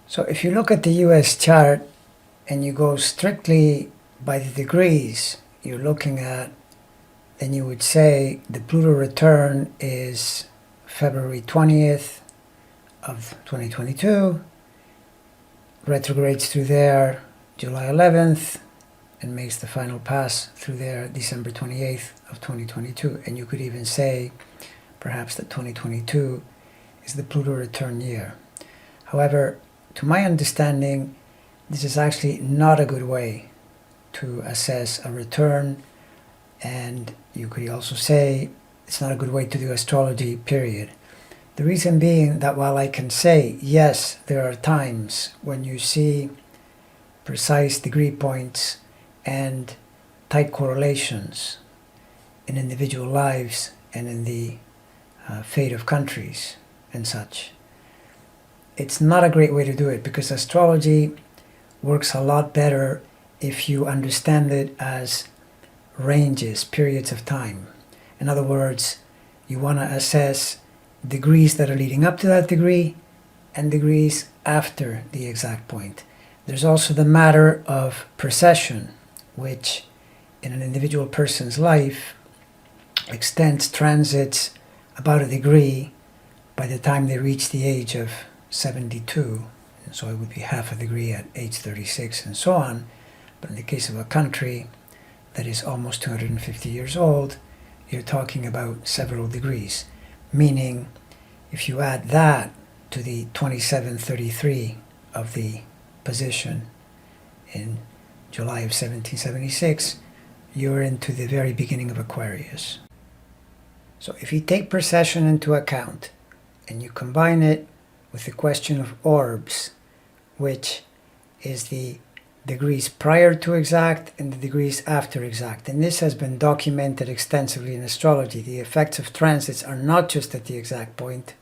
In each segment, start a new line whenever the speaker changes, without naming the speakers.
So if you look at the US chart and you go strictly by the degrees you're looking at, then you would say the Pluto return is February 20th of 2022, retrogrades through there July 11th, and makes the final pass through there December 28th of 2022. And you could even say perhaps that 2022 is the Pluto return year. However, to my understanding, this is actually not a good way to assess a return, and you could also say it's not a good way to do astrology, period. The reason being that while I can say, yes, there are times when you see precise degree points and tight correlations in individual lives and in the fate of countries and such, it's not a great way to do it, because astrology works a lot better if you understand it as ranges, periods of time. In other words, you want to assess degrees that are leading up to that degree and degrees after the exact point. There's also the matter of precession, which in an individual person's life extends transits about a degree by the time they reach the age of 72, and so it would be half a degree at age 36 and so on. But in the case of a country that is almost 250 years old, you're talking about several degrees, meaning if you add that to the 2733 of the position in July of 1776, you're into the very beginning of Aquarius. So if you take precession into account and you combine it with the question of orbs, which is the degrees prior to exact and the degrees after exact, and this has been documented extensively in astrology. The effects of transits are not just at the exact point.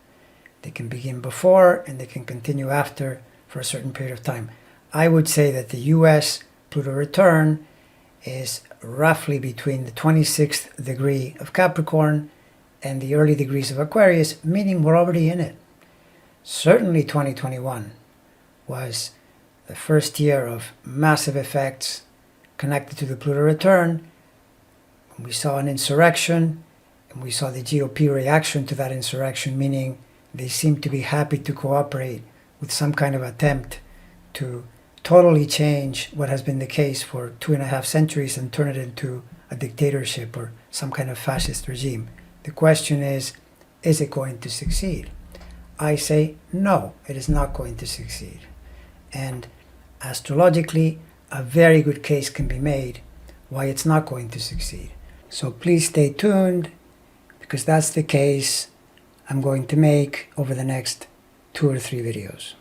They can begin before and they can continue after for a certain period of time. I would say that the US Pluto return is roughly between the 26th degree of Capricorn and the early degrees of Aquarius, meaning we're already in it. Certainly 2021 was the first year of massive effects connected to the Pluto return. We saw an insurrection, and we saw the GOP reaction to that insurrection, meaning they seemed to be happy to cooperate with some kind of attempt to totally change what has been the case for 2.5 centuries and turn it into a dictatorship or some kind of fascist regime. The question is it going to succeed? I say no, it is not going to succeed. And astrologically, a very good case can be made why it's not going to succeed. So please stay tuned, because that's the case I'm going to make over the next 2 or 3 videos.